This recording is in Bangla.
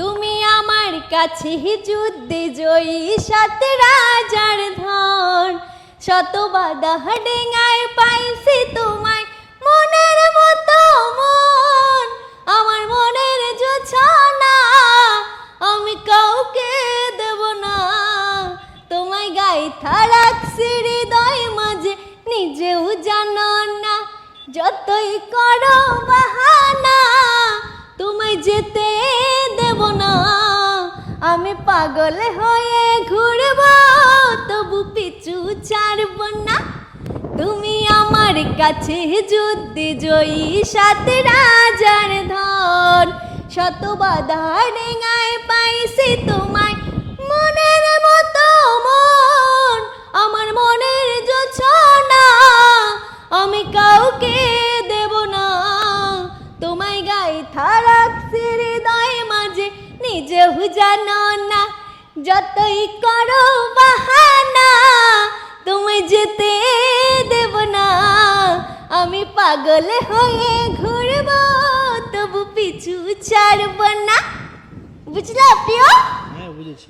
তুমি আমার কাছে যুদ্ধে জয়ী সাত রাজার ধন, শত বাধা ডেঙ্গায় পাইছি তোমায় মনের মতো মন। আমার মনের জোছনা আমি কাউকে দেব না, তোমায় গাইথা রাখছি হৃদয় মাঝে নিজেও জানো না। যতই করো বাহানা তোমায় যেতে দেব না, আমি পাগল হয়ে ঘুরব তবু পিছু ছাড়ব না। তুমি আমার কাছে যুদ্ধে জয়ী সাত রাজার ধন, শত বাধা ডেঙ্গায় পাইছি তোমায় মনের মতো মন। আমার মনের জোছনা আমি কাউকে দেব না, তোমায় গাইথা রাখছি হৃদয় মাঝে নিজেও জানো না। যতই করো বাহানা তোমায় যেতে দেব না, আমি পাগল হয়ে ঘুরব তবু পিছু ছাড়ব না। বুঝলা প্রিয়? হ্যাঁ বুঝেছি।